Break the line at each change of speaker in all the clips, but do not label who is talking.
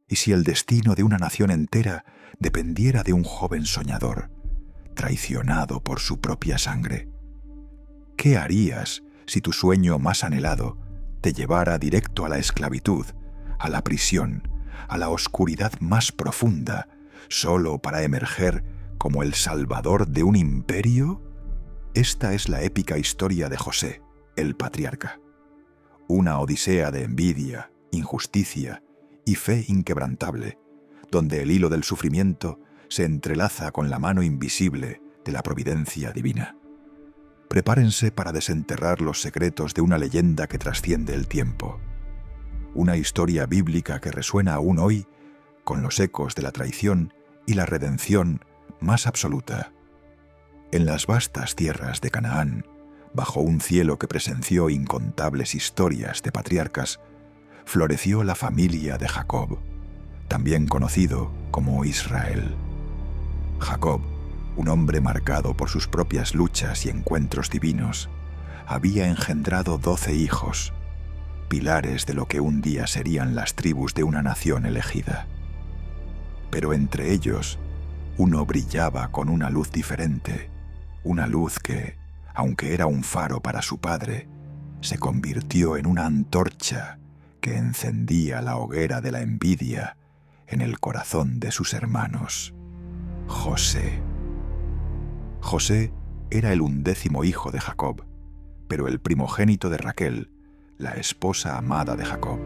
¿Y si el destino de una nación entera dependiera de un joven soñador, traicionado por su propia sangre? ¿Qué harías si tu sueño más anhelado te llevara directo a la esclavitud, a la prisión, a la oscuridad más profunda, solo para emerger como el salvador de un imperio? Esta es la épica historia de José, el patriarca. Una odisea de envidia, injusticia y fe inquebrantable, donde el hilo del sufrimiento se entrelaza con la mano invisible de la providencia divina. Prepárense para desenterrar los secretos de una leyenda que trasciende el tiempo. Una historia bíblica que resuena aún hoy con los ecos de la traición y la redención más absoluta. En las vastas tierras de Canaán, bajo un cielo que presenció incontables historias de patriarcas, floreció la familia de Jacob, también conocido como Israel. Jacob, un hombre marcado por sus propias luchas y encuentros divinos, había engendrado 12 hijos, pilares de lo que un día serían las tribus de una nación elegida. Pero entre ellos, uno brillaba con una luz diferente, una luz que, aunque era un faro para su padre, se convirtió en una antorcha que encendía la hoguera de la envidia en el corazón de sus hermanos. José. José era el 11º hijo de Jacob, pero el primogénito de Raquel, la esposa amada de Jacob.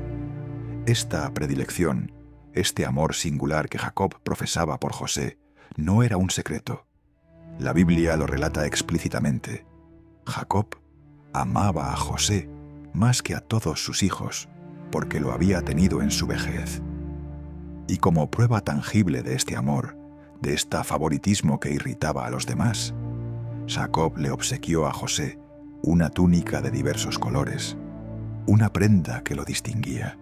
Esta predilección, este amor singular que Jacob profesaba por José, no era un secreto. La Biblia lo relata explícitamente. Jacob amaba a José más que a todos sus hijos, porque lo había tenido en su vejez. Y como prueba tangible de este amor, de este favoritismo que irritaba a los demás, Jacob le obsequió a José una túnica de diversos colores, una prenda que lo distinguía,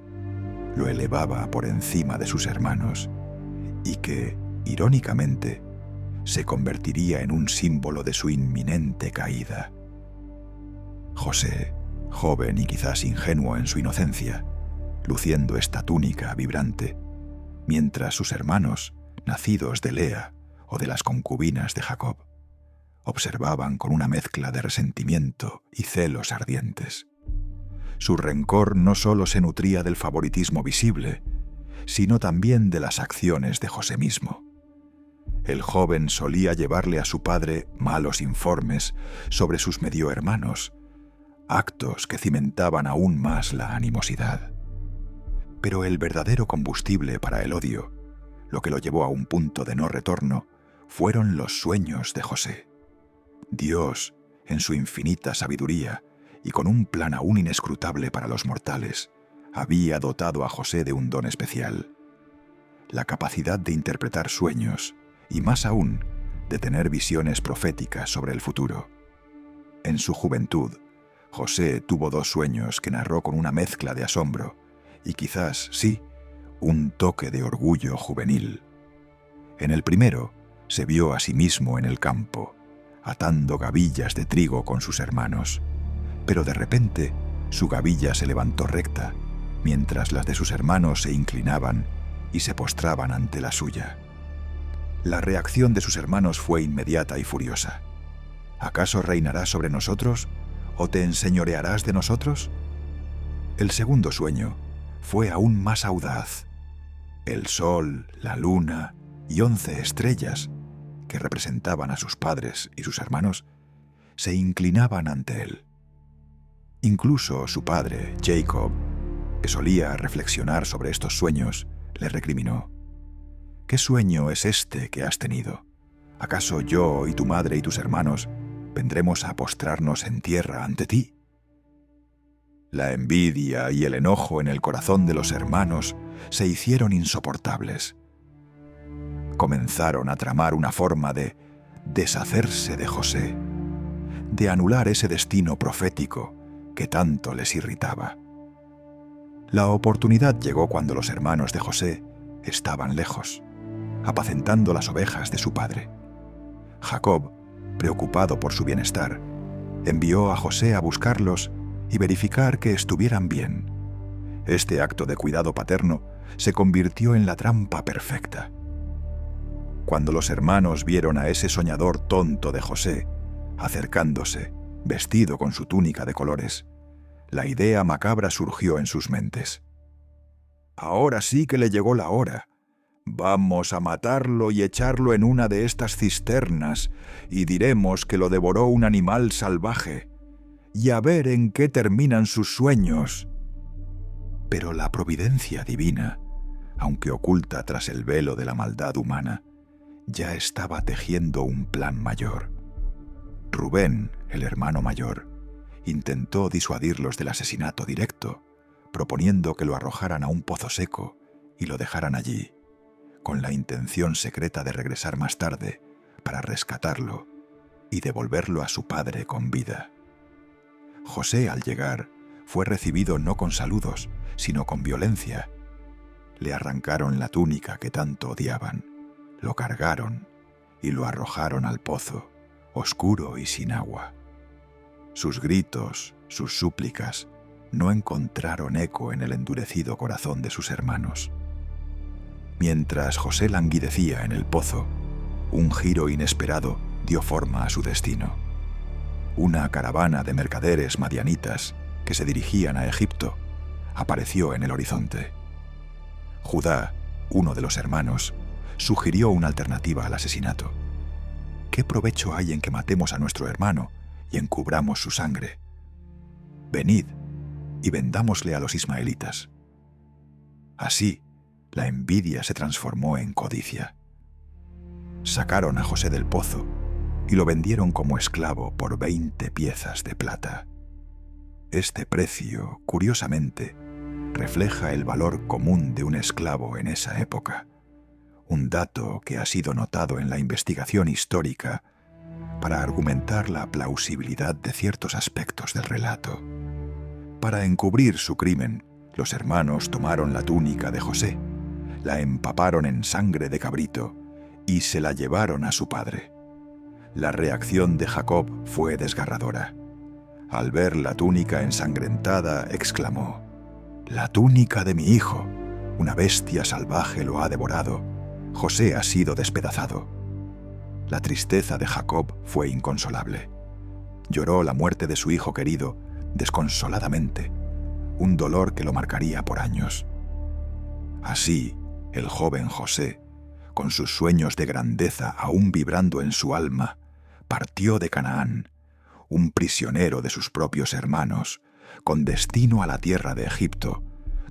lo elevaba por encima de sus hermanos y que, irónicamente, se convertiría en un símbolo de su inminente caída. José, joven y quizás ingenuo en su inocencia, luciendo esta túnica vibrante, mientras sus hermanos, nacidos de Lea o de las concubinas de Jacob, observaban con una mezcla de resentimiento y celos ardientes. Su rencor no solo se nutría del favoritismo visible, sino también de las acciones de José mismo. El joven solía llevarle a su padre malos informes sobre sus mediohermanos, actos que cimentaban aún más la animosidad. Pero el verdadero combustible para el odio, lo que lo llevó a un punto de no retorno, fueron los sueños de José. Dios, en su infinita sabiduría y con un plan aún inescrutable para los mortales, había dotado a José de un don especial: la capacidad de interpretar sueños y, más aún, de tener visiones proféticas sobre el futuro. En su juventud, José tuvo 2 sueños que narró con una mezcla de asombro y quizás, sí, un toque de orgullo juvenil. En el primero, se vio a sí mismo en el campo, atando gavillas de trigo con sus hermanos, pero de repente su gavilla se levantó recta, mientras las de sus hermanos se inclinaban y se postraban ante la suya. La reacción de sus hermanos fue inmediata y furiosa. ¿Acaso reinarás sobre nosotros o te enseñorearás de nosotros? El segundo sueño fue aún más audaz. El sol, la luna y 11 estrellas, que representaban a sus padres y sus hermanos, se inclinaban ante él. Incluso su padre, Jacob, que solía reflexionar sobre estos sueños, le recriminó: ¿qué sueño es este que has tenido? ¿Acaso yo y tu madre y tus hermanos vendremos a postrarnos en tierra ante ti? La envidia y el enojo en el corazón de los hermanos se hicieron insoportables. Comenzaron a tramar una forma de deshacerse de José, de anular ese destino profético que tanto les irritaba. La oportunidad llegó cuando los hermanos de José estaban lejos, apacentando las ovejas de su padre. Jacob, preocupado por su bienestar, envió a José a buscarlos y verificar que estuvieran bien. Este acto de cuidado paterno se convirtió en la trampa perfecta. Cuando los hermanos vieron a ese soñador tonto de José acercándose, vestido con su túnica de colores, la idea macabra surgió en sus mentes. Ahora sí que le llegó la hora. Vamos a matarlo y echarlo en una de estas cisternas, y diremos que lo devoró un animal salvaje, y a ver en qué terminan sus sueños. Pero la providencia divina, aunque oculta tras el velo de la maldad humana, ya estaba tejiendo un plan mayor. Rubén, el hermano mayor, intentó disuadirlos del asesinato directo, proponiendo que lo arrojaran a un pozo seco y lo dejaran allí, con la intención secreta de regresar más tarde para rescatarlo y devolverlo a su padre con vida. José, al llegar, fue recibido no con saludos, sino con violencia. Le arrancaron la túnica que tanto odiaban, lo cargaron y lo arrojaron al pozo, oscuro y sin agua. Sus gritos, sus súplicas, no encontraron eco en el endurecido corazón de sus hermanos. Mientras José languidecía en el pozo, un giro inesperado dio forma a su destino. Una caravana de mercaderes madianitas que se dirigían a Egipto apareció en el horizonte. Judá, uno de los hermanos, sugirió una alternativa al asesinato. ¿Qué provecho hay en que matemos a nuestro hermano y encubramos su sangre? Venid y vendámosle a los ismaelitas. Así, la envidia se transformó en codicia. Sacaron a José del pozo y lo vendieron como esclavo por 20 piezas de plata. Este precio, curiosamente, refleja el valor común de un esclavo en esa época, un dato que ha sido notado en la investigación histórica para argumentar la plausibilidad de ciertos aspectos del relato. Para encubrir su crimen, los hermanos tomaron la túnica de José, la empaparon en sangre de cabrito y se la llevaron a su padre. La reacción de Jacob fue desgarradora. Al ver la túnica ensangrentada, exclamó: «La túnica de mi hijo. Una bestia salvaje lo ha devorado. José ha sido despedazado». La tristeza de Jacob fue inconsolable. Lloró la muerte de su hijo querido desconsoladamente, un dolor que lo marcaría por años. Así, el joven José, con sus sueños de grandeza aún vibrando en su alma, partió de Canaán, un prisionero de sus propios hermanos, con destino a la tierra de Egipto,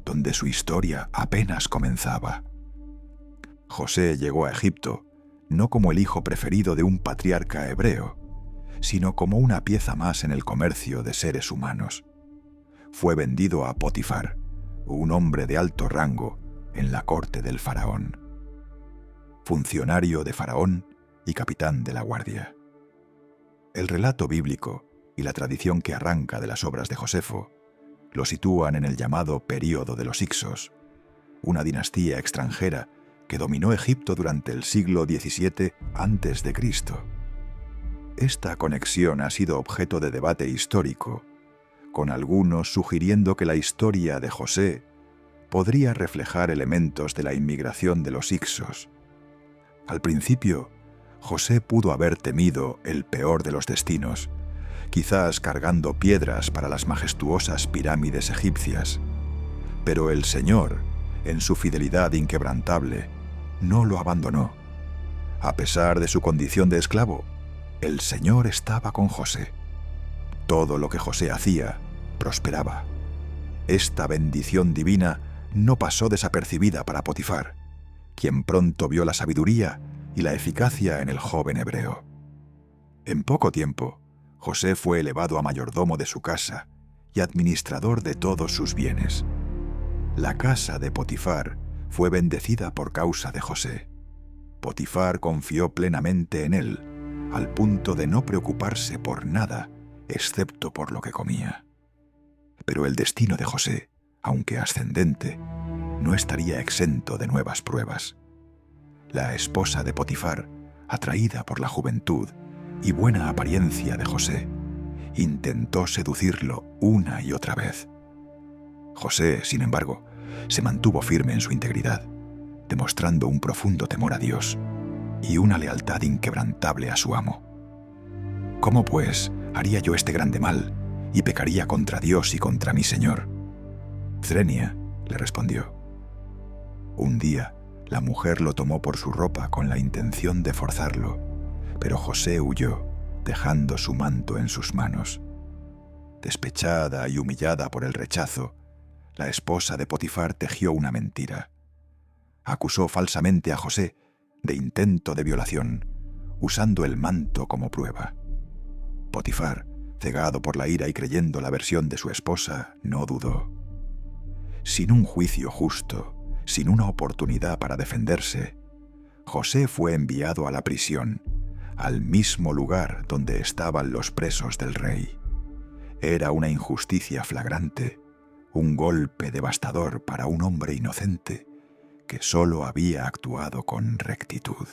donde su historia apenas comenzaba. José llegó a Egipto no como el hijo preferido de un patriarca hebreo, sino como una pieza más en el comercio de seres humanos. Fue vendido a Potifar, un hombre de alto rango en la corte del faraón. Funcionario de faraón y capitán de la guardia. El relato bíblico y la tradición que arranca de las obras de Josefo lo sitúan en el llamado período de los Hicsos, una dinastía extranjera que dominó Egipto durante el siglo XVII a.C. Esta conexión ha sido objeto de debate histórico, con algunos sugiriendo que la historia de José podría reflejar elementos de la inmigración de los Hicsos. Al principio, José pudo haber temido el peor de los destinos, quizás cargando piedras para las majestuosas pirámides egipcias. Pero el Señor, en su fidelidad inquebrantable, no lo abandonó. A pesar de su condición de esclavo, el Señor estaba con José. Todo lo que José hacía prosperaba. Esta bendición divina no pasó desapercibida para Potifar, quien pronto vio la sabiduría y la eficacia en el joven hebreo. En poco tiempo, José fue elevado a mayordomo de su casa y administrador de todos sus bienes. La casa de Potifar fue bendecida por causa de José. Potifar confió plenamente en él, al punto de no preocuparse por nada, excepto por lo que comía. Pero el destino de José, aunque ascendente, no estaría exento de nuevas pruebas. La esposa de Potifar, atraída por la juventud y buena apariencia de José, intentó seducirlo una y otra vez. José, sin embargo, se mantuvo firme en su integridad, demostrando un profundo temor a Dios y una lealtad inquebrantable a su amo. ¿Cómo, pues, haría yo este grande mal y pecaría contra Dios y contra mi Señor? Zrenia le respondió. Un día, la mujer lo tomó por su ropa con la intención de forzarlo, pero José huyó, dejando su manto en sus manos. Despechada y humillada por el rechazo, la esposa de Potifar tejió una mentira. Acusó falsamente a José de intento de violación, usando el manto como prueba. Potifar, cegado por la ira y creyendo la versión de su esposa, no dudó. Sin un juicio justo, sin una oportunidad para defenderse, José fue enviado a la prisión, al mismo lugar donde estaban los presos del rey. Era una injusticia flagrante, un golpe devastador para un hombre inocente que solo había actuado con rectitud.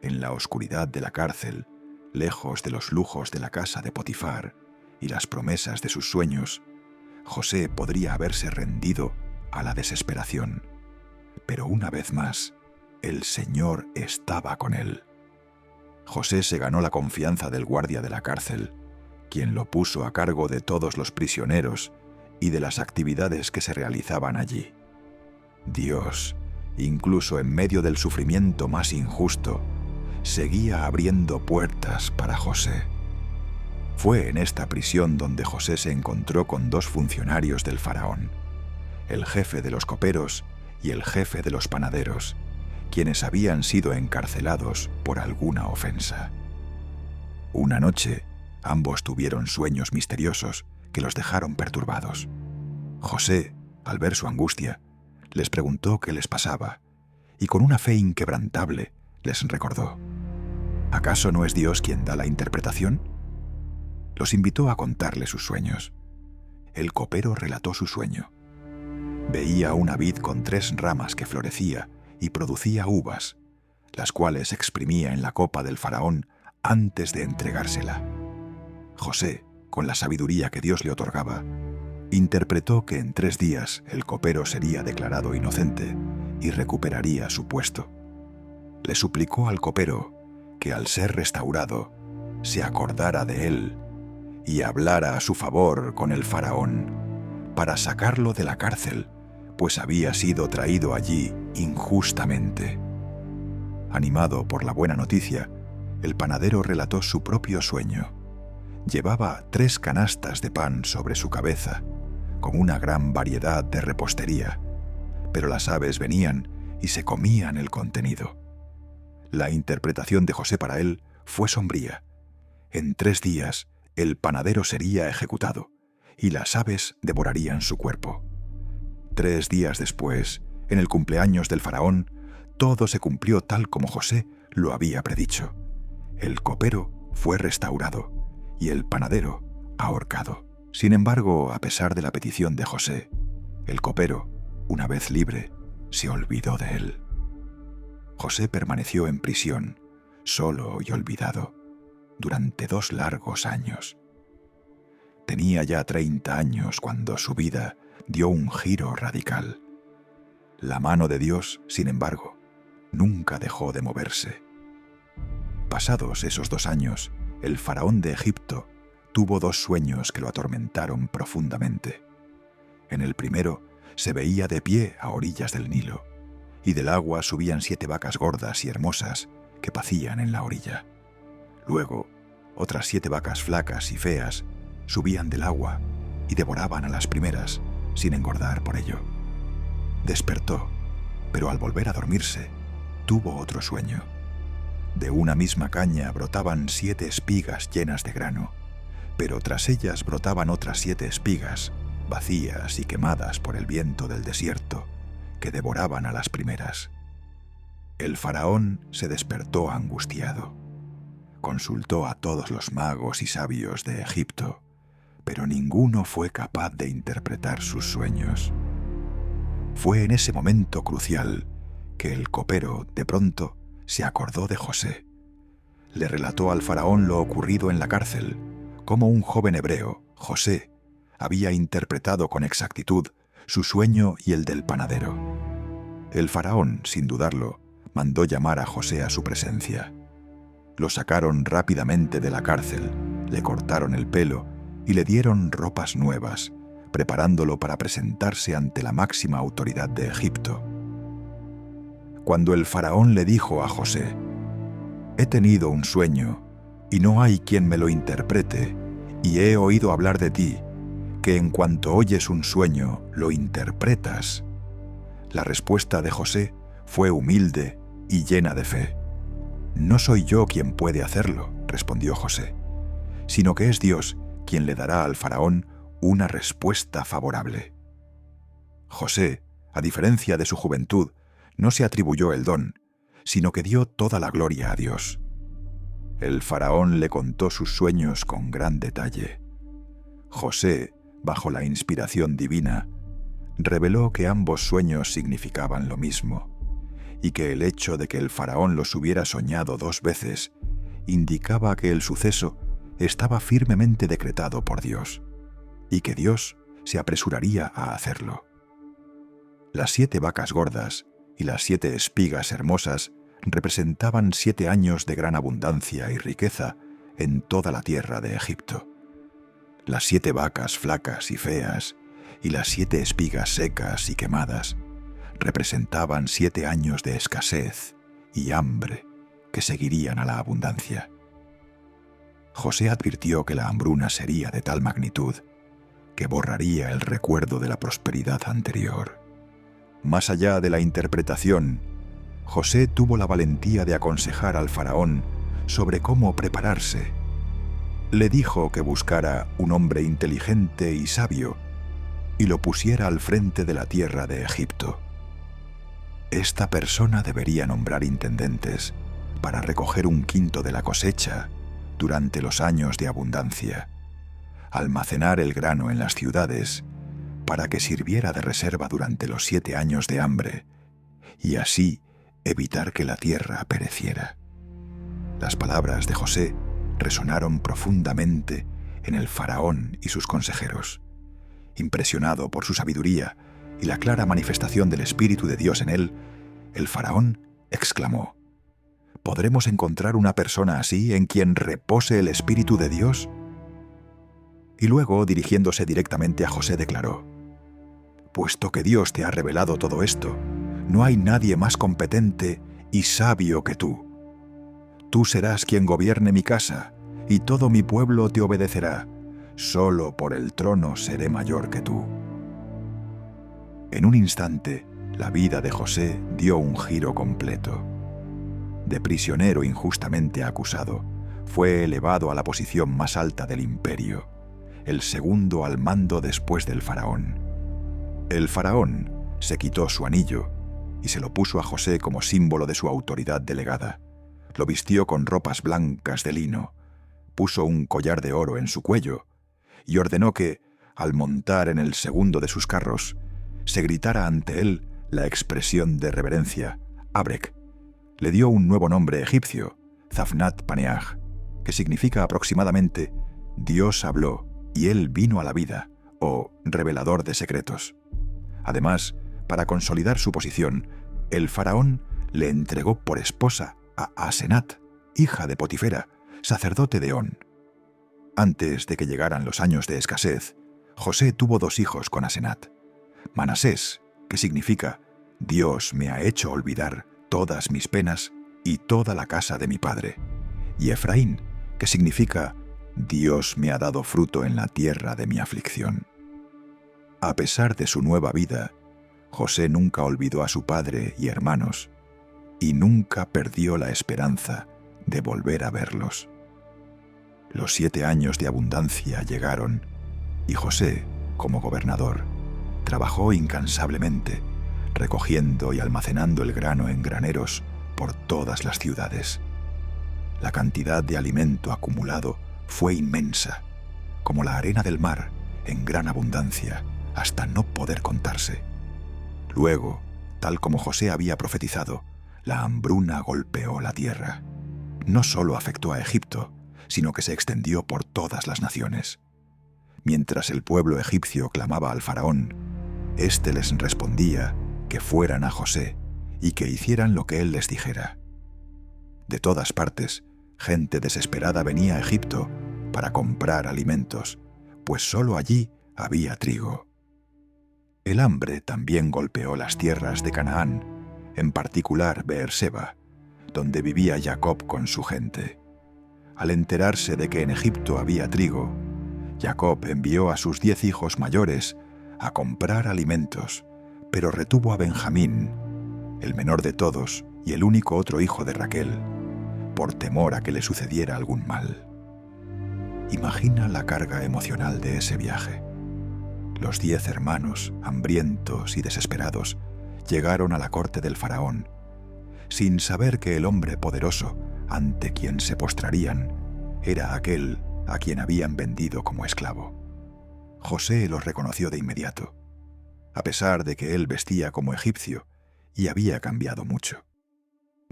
En la oscuridad de la cárcel, lejos de los lujos de la casa de Potifar y las promesas de sus sueños, José podría haberse rendido a la desesperación. Pero una vez más, el Señor estaba con él. José se ganó la confianza del guardia de la cárcel, quien lo puso a cargo de todos los prisioneros y de las actividades que se realizaban allí. Dios, incluso en medio del sufrimiento más injusto, seguía abriendo puertas para José. Fue en esta prisión donde José se encontró con dos funcionarios del faraón, el jefe de los coperos y el jefe de los panaderos, quienes habían sido encarcelados por alguna ofensa. Una noche, ambos tuvieron sueños misteriosos que los dejaron perturbados. José, al ver su angustia, les preguntó qué les pasaba y con una fe inquebrantable les recordó: ¿acaso no es Dios quien da la interpretación? Los invitó a contarle sus sueños. El copero relató su sueño. Veía una vid con 3 ramas que florecía y producía uvas, las cuales exprimía en la copa del faraón antes de entregársela. José, con la sabiduría que Dios le otorgaba, interpretó que en 3 días el copero sería declarado inocente y recuperaría su puesto. Le suplicó al copero que, al ser restaurado, se acordara de él y hablara a su favor con el faraón para sacarlo de la cárcel, pues había sido traído allí injustamente. Animado por la buena noticia, el panadero relató su propio sueño. Llevaba 3 canastas de pan sobre su cabeza, con una gran variedad de repostería, pero las aves venían y se comían el contenido. La interpretación de José para él fue sombría. En 3 días el panadero sería ejecutado y las aves devorarían su cuerpo. 3 días después, en el cumpleaños del faraón, todo se cumplió tal como José lo había predicho. El copero fue restaurado y el panadero ahorcado. Sin embargo, a pesar de la petición de José, el copero, una vez libre, se olvidó de él. José permaneció en prisión, solo y olvidado, durante 2 largos años. Tenía ya 30 años cuando su vida dio un giro radical. La mano de Dios, sin embargo, nunca dejó de moverse. Pasados esos 2 años, el faraón de Egipto tuvo 2 sueños que lo atormentaron profundamente. En el primero, se veía de pie a orillas del Nilo, y del agua subían 7 vacas gordas y hermosas que pacían en la orilla. Luego, otras 7 vacas flacas y feas subían del agua y devoraban a las primeras, sin engordar por ello. Despertó, pero al volver a dormirse, tuvo otro sueño. De una misma caña brotaban 7 espigas llenas de grano, pero tras ellas brotaban otras 7 espigas, vacías y quemadas por el viento del desierto, que devoraban a las primeras. El faraón se despertó angustiado. Consultó a todos los magos y sabios de Egipto, pero ninguno fue capaz de interpretar sus sueños. Fue en ese momento crucial que el copero, de pronto, se acordó de José. Le relató al faraón lo ocurrido en la cárcel, cómo un joven hebreo, José, había interpretado con exactitud su sueño y el del panadero. El faraón, sin dudarlo, mandó llamar a José a su presencia. Lo sacaron rápidamente de la cárcel, le cortaron el pelo y le dieron ropas nuevas, preparándolo para presentarse ante la máxima autoridad de Egipto. Cuando el faraón le dijo a José: «He tenido un sueño, y no hay quien me lo interprete, y he oído hablar de ti, que en cuanto oyes un sueño, lo interpretas», la respuesta de José fue humilde y llena de fe. «No soy yo quien puede hacerlo», respondió José, «sino que es Dios quien le dará al faraón una respuesta favorable». José, a diferencia de su juventud, no se atribuyó el don, sino que dio toda la gloria a Dios. El faraón le contó sus sueños con gran detalle. José, bajo la inspiración divina, reveló que ambos sueños significaban lo mismo, y que el hecho de que el faraón los hubiera soñado 2 veces indicaba que el suceso estaba firmemente decretado por Dios, y que Dios se apresuraría a hacerlo. Las 7 vacas gordas y las 7 espigas hermosas representaban 7 años de gran abundancia y riqueza en toda la tierra de Egipto. Las 7 vacas flacas y feas y las 7 espigas secas y quemadas representaban 7 años de escasez y hambre que seguirían a la abundancia. José advirtió que la hambruna sería de tal magnitud que borraría el recuerdo de la prosperidad anterior. Más allá de la interpretación, José tuvo la valentía de aconsejar al faraón sobre cómo prepararse. Le dijo que buscara un hombre inteligente y sabio y lo pusiera al frente de la tierra de Egipto. Esta persona debería nombrar intendentes para recoger 1/5 de la cosecha durante los años de abundancia, almacenar el grano en las ciudades para que sirviera de reserva durante los 7 años de hambre y así evitar que la tierra pereciera. Las palabras de José resonaron profundamente en el faraón y sus consejeros. Impresionado por su sabiduría y la clara manifestación del Espíritu de Dios en él, el faraón exclamó: ¿podremos encontrar una persona así en quien repose el Espíritu de Dios? Y luego, dirigiéndose directamente a José, declaró: puesto que Dios te ha revelado todo esto, no hay nadie más competente y sabio que tú. Tú serás quien gobierne mi casa, y todo mi pueblo te obedecerá. Solo por el trono seré mayor que tú. En un instante, la vida de José dio un giro completo. De prisionero injustamente acusado, fue elevado a la posición más alta del imperio, el segundo al mando después del faraón. El faraón se quitó su anillo y se lo puso a José como símbolo de su autoridad delegada. Lo vistió con ropas blancas de lino, puso un collar de oro en su cuello y ordenó que, al montar en el segundo de sus carros, se gritara ante él la expresión de reverencia, Abrek. Le dio un nuevo nombre egipcio, Zafnat Paneah, que significa aproximadamente Dios habló y él vino a la vida, o revelador de secretos. Además, para consolidar su posición, el faraón le entregó por esposa a Asenat, hija de Potifera, sacerdote de On. Antes de que llegaran los años de escasez, José tuvo 2 hijos con Asenat: Manasés, que significa Dios me ha hecho olvidar todas mis penas y toda la casa de mi padre, y Efraín, que significa Dios me ha dado fruto en la tierra de mi aflicción. A pesar de su nueva vida, José nunca olvidó a su padre y hermanos, y nunca perdió la esperanza de volver a verlos. Los 7 años de abundancia llegaron, y José, como gobernador, trabajó incansablemente, recogiendo y almacenando el grano en graneros por todas las ciudades. La cantidad de alimento acumulado fue inmensa, como la arena del mar, en gran abundancia, hasta no poder contarse. Luego, tal como José había profetizado, la hambruna golpeó la tierra. No solo afectó a Egipto, sino que se extendió por todas las naciones. Mientras el pueblo egipcio clamaba al faraón, Éste les respondía que fueran a José y que hicieran lo que él les dijera. De todas partes, gente desesperada venía a Egipto para comprar alimentos, pues solo allí había trigo. El hambre también golpeó las tierras de Canaán, en particular Beerseba, donde vivía Jacob con su gente. Al enterarse de que en Egipto había trigo, Jacob envió a sus 10 hijos mayores a comprar alimentos, pero retuvo a Benjamín, el menor de todos y el único otro hijo de Raquel, por temor a que le sucediera algún mal. Imagina la carga emocional de ese viaje. Los 10 hermanos, hambrientos y desesperados, llegaron a la corte del faraón, sin saber que el hombre poderoso ante quien se postrarían era aquel a quien habían vendido como esclavo. José los reconoció de inmediato, a pesar de que él vestía como egipcio y había cambiado mucho.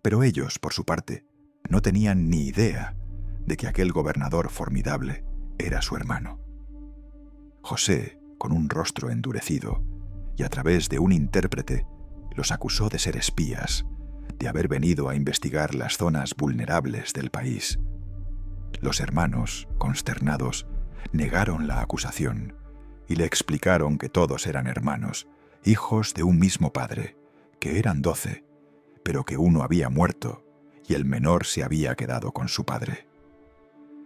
Pero ellos, por su parte, no tenían ni idea de que aquel gobernador formidable era su hermano. José, con un rostro endurecido y a través de un intérprete, los acusó de ser espías, de haber venido a investigar las zonas vulnerables del país. Los hermanos, consternados, negaron la acusación y le explicaron que todos eran hermanos, hijos de un mismo padre, que eran 12, pero que uno había muerto y el menor se había quedado con su padre.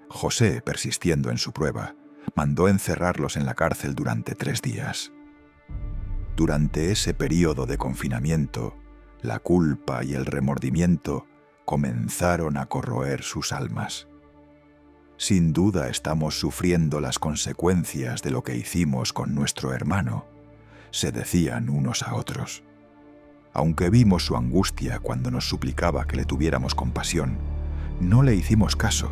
José, persistiendo en su prueba, mandó encerrarlos en la cárcel durante 3 días. Durante ese período de confinamiento, la culpa y el remordimiento comenzaron a corroer sus almas. Sin duda estamos sufriendo las consecuencias de lo que hicimos con nuestro hermano, se decían unos a otros. Aunque vimos su angustia cuando nos suplicaba que le tuviéramos compasión, no le hicimos caso.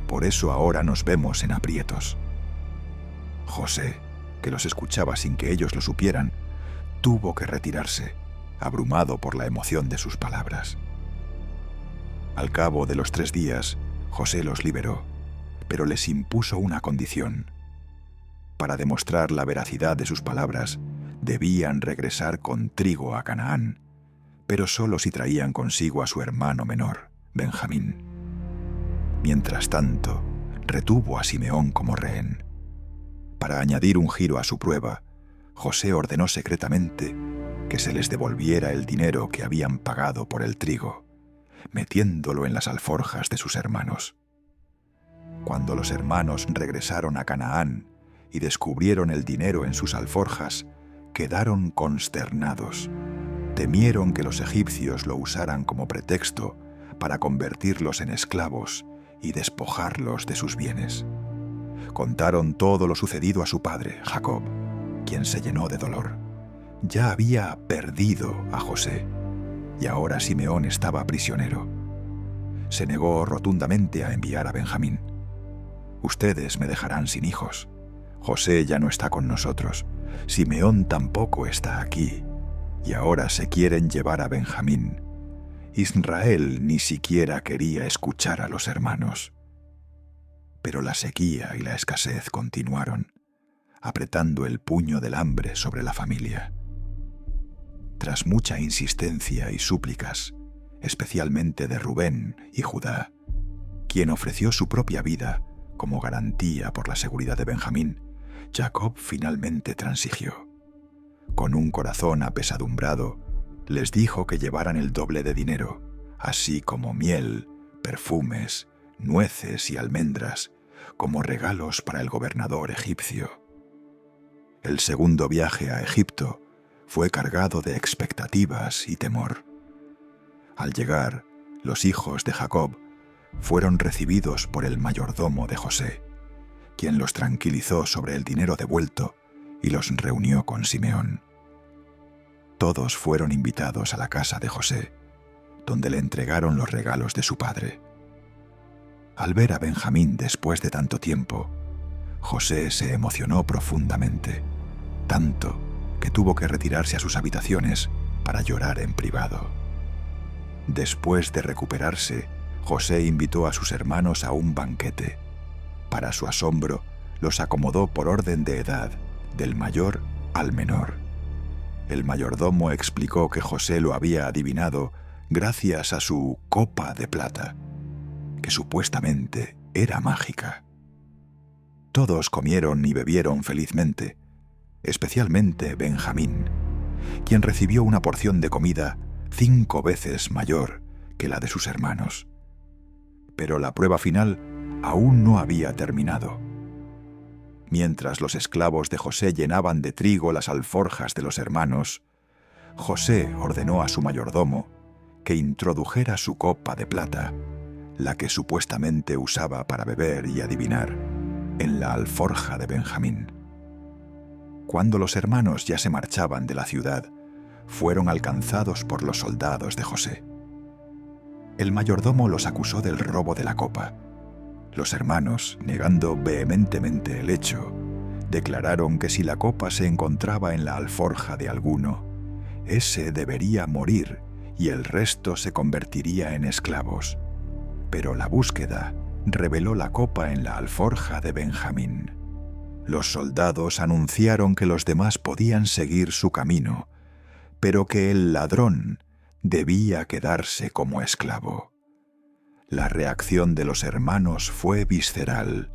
Por eso ahora nos vemos en aprietos. José, que los escuchaba sin que ellos lo supieran, tuvo que retirarse, abrumado por la emoción de sus palabras. Al cabo de los 3 días, José los liberó, pero les impuso una condición. Para demostrar la veracidad de sus palabras, debían regresar con trigo a Canaán, pero solo si traían consigo a su hermano menor, Benjamín. Mientras tanto, retuvo a Simeón como rehén. Para añadir un giro a su prueba, José ordenó secretamente que se les devolviera el dinero que habían pagado por el trigo, metiéndolo en las alforjas de sus hermanos. Cuando los hermanos regresaron a Canaán y descubrieron el dinero en sus alforjas, quedaron consternados. Temieron que los egipcios lo usaran como pretexto para convertirlos en esclavos y despojarlos de sus bienes. Contaron todo lo sucedido a su padre, Jacob, quien se llenó de dolor. Ya había perdido a José, y ahora Simeón estaba prisionero. Se negó rotundamente a enviar a Benjamín. Ustedes me dejarán sin hijos. José ya no está con nosotros. Simeón tampoco está aquí. Y ahora se quieren llevar a Benjamín. Israel ni siquiera quería escuchar a los hermanos. Pero la sequía y la escasez continuaron, apretando el puño del hambre sobre la familia. Tras mucha insistencia y súplicas, especialmente de Rubén y Judá, quien ofreció su propia vida como garantía por la seguridad de Benjamín, Jacob finalmente transigió. Con un corazón apesadumbrado, les dijo que llevaran el doble de dinero, así como miel, perfumes, nueces y almendras, como regalos para el gobernador egipcio. El segundo viaje a Egipto fue cargado de expectativas y temor. Al llegar, los hijos de Jacob fueron recibidos por el mayordomo de José, quien los tranquilizó sobre el dinero devuelto y los reunió con Simeón. Todos fueron invitados a la casa de José, donde le entregaron los regalos de su padre. Al ver a Benjamín después de tanto tiempo, José se emocionó profundamente, tanto que tuvo que retirarse a sus habitaciones para llorar en privado. Después de recuperarse, José invitó a sus hermanos a un banquete. Para su asombro, los acomodó por orden de edad, del mayor al menor, El mayordomo explicó que José lo había adivinado gracias a su copa de plata, que supuestamente era mágica. Todos comieron y bebieron felizmente, especialmente Benjamín, quien recibió una porción de comida 5 veces mayor que la de sus hermanos. Pero la prueba final aún no había terminado. Mientras los esclavos de José llenaban de trigo las alforjas de los hermanos, José ordenó a su mayordomo que introdujera su copa de plata, la que supuestamente usaba para beber y adivinar, en la alforja de Benjamín. Cuando los hermanos ya se marchaban de la ciudad, fueron alcanzados por los soldados de José. El mayordomo los acusó del robo de la copa. Los hermanos, negando vehementemente el hecho, declararon que si la copa se encontraba en la alforja de alguno, ese debería morir y el resto se convertiría en esclavos. Pero la búsqueda reveló la copa en la alforja de Benjamín. Los soldados anunciaron que los demás podían seguir su camino, pero que el ladrón debía quedarse como esclavo. La reacción de los hermanos fue visceral.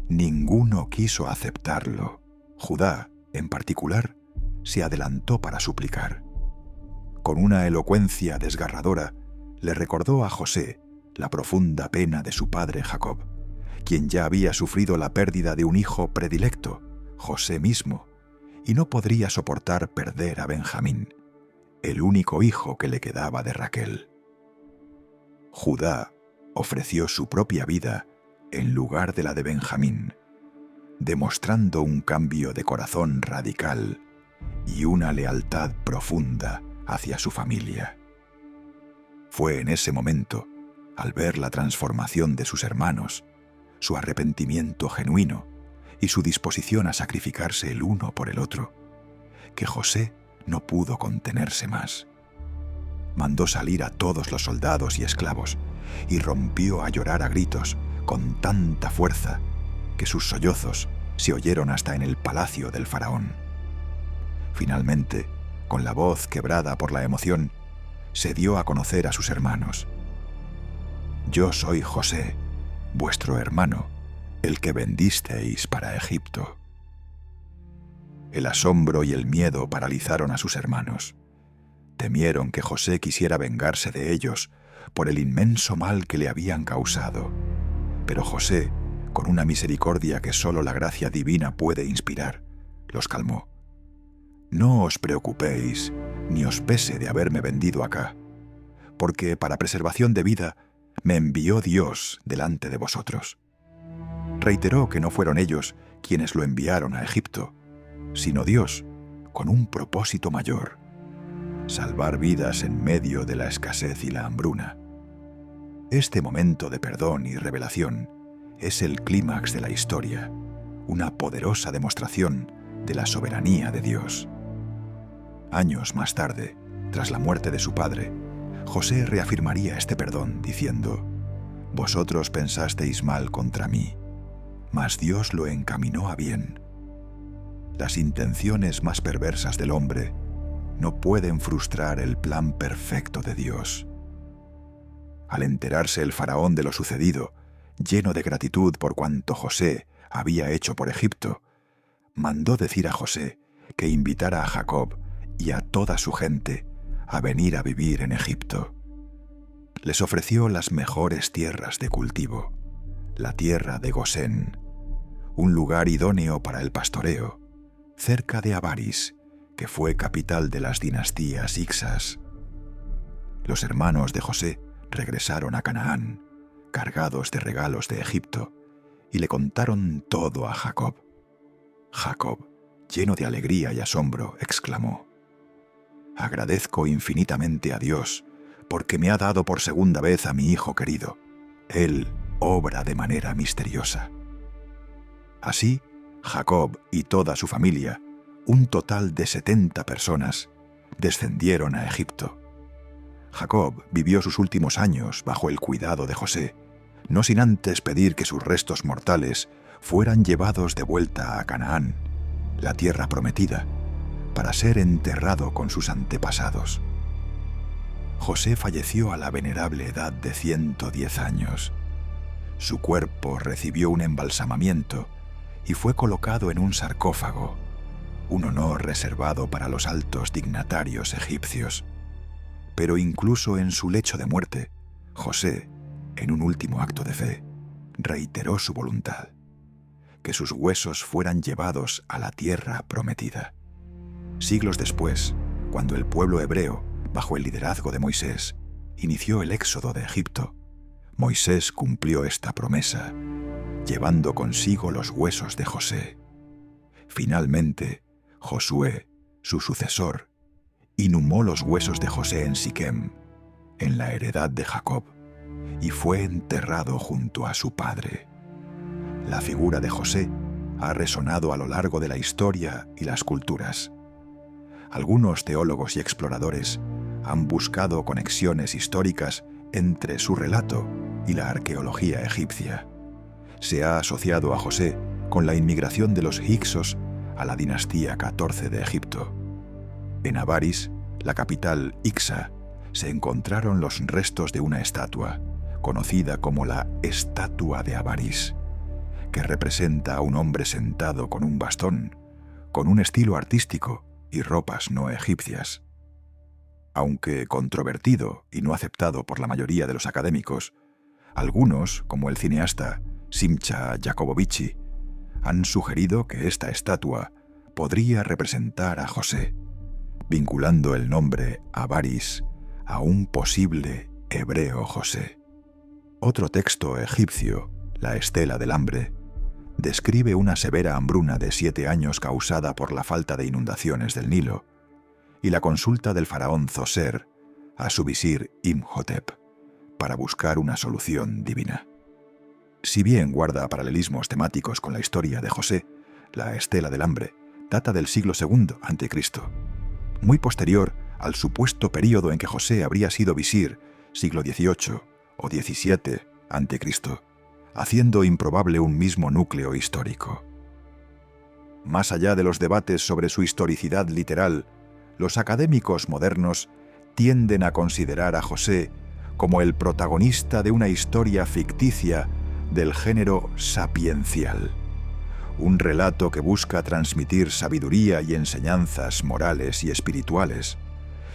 Ninguno quiso aceptarlo. Judá, en particular, se adelantó para suplicar. Con una elocuencia desgarradora, le recordó a José la profunda pena de su padre Jacob, quien ya había sufrido la pérdida de un hijo predilecto, José mismo, y no podría soportar perder a Benjamín, el único hijo que le quedaba de Raquel. Judá ofreció su propia vida en lugar de la de Benjamín, demostrando un cambio de corazón radical y una lealtad profunda hacia su familia. Fue en ese momento, al ver la transformación de sus hermanos, su arrepentimiento genuino y su disposición a sacrificarse el uno por el otro, que José no pudo contenerse más. Mandó salir a todos los soldados y esclavos y rompió a llorar a gritos con tanta fuerza que sus sollozos se oyeron hasta en el palacio del faraón. Finalmente, con la voz quebrada por la emoción, se dio a conocer a sus hermanos. «Yo soy José, vuestro hermano, el que vendisteis para Egipto». El asombro y el miedo paralizaron a sus hermanos. Temieron que José quisiera vengarse de ellos por el inmenso mal que le habían causado. Pero José, con una misericordia que solo la gracia divina puede inspirar, los calmó. «No os preocupéis, ni os pese de haberme vendido acá, porque para preservación de vida me envió Dios delante de vosotros». Reiteró que no fueron ellos quienes lo enviaron a Egipto, sino Dios, con un propósito mayor: salvar vidas en medio de la escasez y la hambruna. Este momento de perdón y revelación es el clímax de la historia, una poderosa demostración de la soberanía de Dios. Años más tarde, tras la muerte de su padre, José reafirmaría este perdón diciendo: «Vosotros pensasteis mal contra mí, mas Dios lo encaminó a bien». Las intenciones más perversas del hombre no pueden frustrar el plan perfecto de Dios. Al enterarse el faraón de lo sucedido, lleno de gratitud por cuanto José había hecho por Egipto, mandó decir a José que invitara a Jacob y a toda su gente a venir a vivir en Egipto. Les ofreció las mejores tierras de cultivo, la tierra de Gosén, un lugar idóneo para el pastoreo, cerca de Avaris, que fue capital de las dinastías Hicjas. Los hermanos de José regresaron a Canaán, cargados de regalos de Egipto, y le contaron todo a Jacob. Jacob, lleno de alegría y asombro, exclamó: «Agradezco infinitamente a Dios, porque me ha dado por segunda vez a mi hijo querido. Él obra de manera misteriosa». Así, Jacob y toda su familia, un total de 70 personas, descendieron a Egipto. Jacob vivió sus últimos años bajo el cuidado de José, no sin antes pedir que sus restos mortales fueran llevados de vuelta a Canaán, la tierra prometida, para ser enterrado con sus antepasados. José falleció a la venerable edad de 110 años. Su cuerpo recibió un embalsamamiento y fue colocado en un sarcófago, un honor reservado para los altos dignatarios egipcios. Pero incluso en su lecho de muerte, José, en un último acto de fe, reiteró su voluntad: que sus huesos fueran llevados a la tierra prometida. Siglos después, cuando el pueblo hebreo, bajo el liderazgo de Moisés, inició el éxodo de Egipto, Moisés cumplió esta promesa, llevando consigo los huesos de José. Finalmente, Josué, su sucesor, inhumó los huesos de José en Siquem, en la heredad de Jacob, y fue enterrado junto a su padre. La figura de José ha resonado a lo largo de la historia y las culturas. Algunos teólogos y exploradores han buscado conexiones históricas entre su relato y la arqueología egipcia. Se ha asociado a José con la inmigración de los hicsos a la dinastía XIV de Egipto. En Avaris, la capital Ixa, se encontraron los restos de una estatua, conocida como la Estatua de Avaris, que representa a un hombre sentado con un bastón, con un estilo artístico y ropas no egipcias. Aunque controvertido y no aceptado por la mayoría de los académicos, algunos, como el cineasta Simcha Jacobovici, han sugerido que esta estatua podría representar a José, vinculando el nombre Avaris a un posible hebreo José. Otro texto egipcio, la Estela del Hambre, describe una severa hambruna de 7 años causada por la falta de inundaciones del Nilo y la consulta del faraón Zoser a su visir Imhotep para buscar una solución divina. Si bien guarda paralelismos temáticos con la historia de José, la Estela del Hambre data del siglo II a.C., muy posterior al supuesto período en que José habría sido visir, siglo XVIII o XVII a.C., haciendo improbable un mismo núcleo histórico. Más allá de los debates sobre su historicidad literal, los académicos modernos tienden a considerar a José como el protagonista de una historia ficticia del género sapiencial, un relato que busca transmitir sabiduría y enseñanzas morales y espirituales,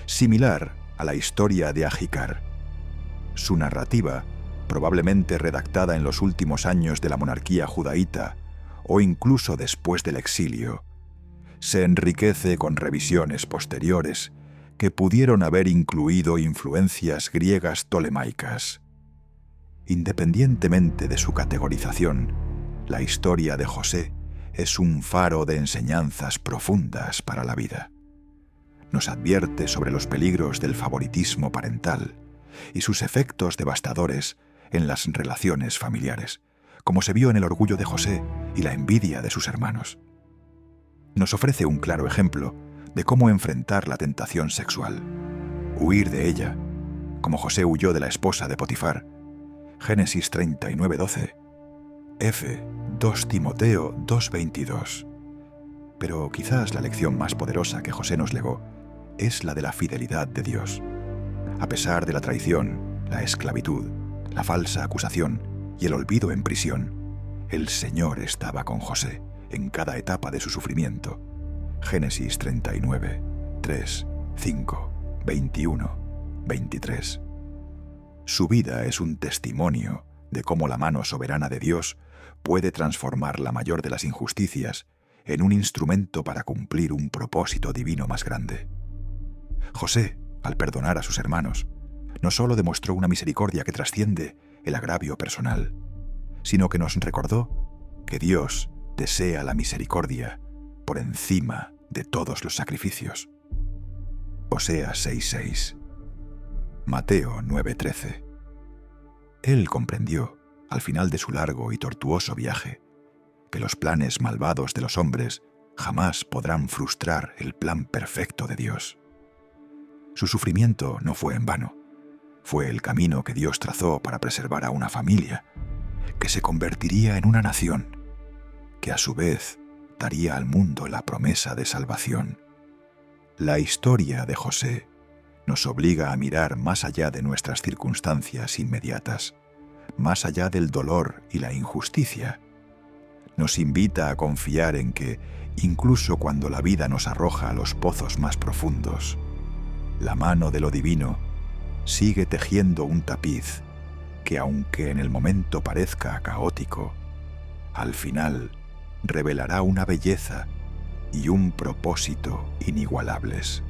similar a la historia de Ajícar. Su narrativa, probablemente redactada en los últimos años de la monarquía judaíta o incluso después del exilio, se enriquece con revisiones posteriores que pudieron haber incluido influencias griegas tolemaicas. Independientemente de su categorización, la historia de José es un faro de enseñanzas profundas para la vida. Nos advierte sobre los peligros del favoritismo parental y sus efectos devastadores en las relaciones familiares, como se vio en el orgullo de José y la envidia de sus hermanos. Nos ofrece un claro ejemplo de cómo enfrentar la tentación sexual, huir de ella, como José huyó de la esposa de Potifar. Génesis 39:12, F. 2 Timoteo 2:22. Pero quizás la lección más poderosa que José nos legó es la de la fidelidad de Dios. A pesar de la traición, la esclavitud, la falsa acusación y el olvido en prisión, el Señor estaba con José en cada etapa de su sufrimiento. Génesis 39, 3, 5, 21, 23. Su vida es un testimonio de cómo la mano soberana de Dios puede transformar la mayor de las injusticias en un instrumento para cumplir un propósito divino más grande. José, al perdonar a sus hermanos, no solo demostró una misericordia que trasciende el agravio personal, sino que nos recordó que Dios desea la misericordia por encima de todos los sacrificios. Oseas 6:6. Mateo 9:13. Él comprendió, al final de su largo y tortuoso viaje, que los planes malvados de los hombres jamás podrán frustrar el plan perfecto de Dios. Su sufrimiento no fue en vano. Fue el camino que Dios trazó para preservar a una familia, que se convertiría en una nación, que a su vez daría al mundo la promesa de salvación. La historia de José nos obliga a mirar más allá de nuestras circunstancias inmediatas, más allá del dolor y la injusticia. Nos invita a confiar en que, incluso cuando la vida nos arroja a los pozos más profundos, la mano de lo divino sigue tejiendo un tapiz que, aunque en el momento parezca caótico, al final revelará una belleza y un propósito inigualables.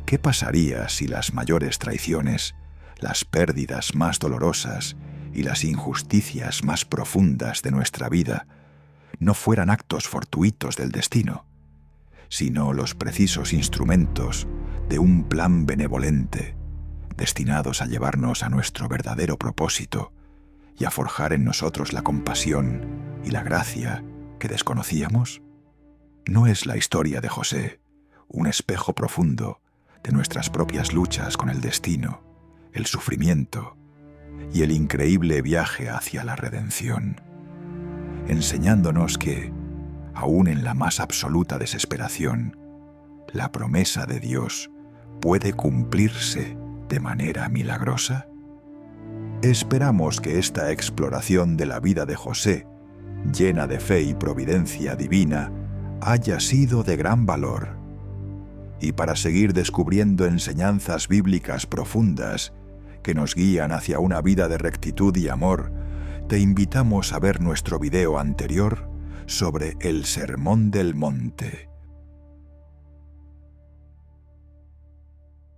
¿Qué pasaría si las mayores traiciones, las pérdidas más dolorosas y las injusticias más profundas de nuestra vida no fueran actos fortuitos del destino, sino los precisos instrumentos de un plan benevolente, destinados a llevarnos a nuestro verdadero propósito y a forjar en nosotros la compasión y la gracia que desconocíamos? ¿No es la historia de José un espejo profundo de nuestras propias luchas con el destino, el sufrimiento y el increíble viaje hacia la redención, enseñándonos que, aún en la más absoluta desesperación, la promesa de Dios puede cumplirse de manera milagrosa? Esperamos que esta exploración de la vida de José, llena de fe y providencia divina, haya sido de gran valor. Y para seguir descubriendo enseñanzas bíblicas profundas que nos guían hacia una vida de rectitud y amor, te invitamos a ver nuestro video anterior sobre el Sermón del Monte.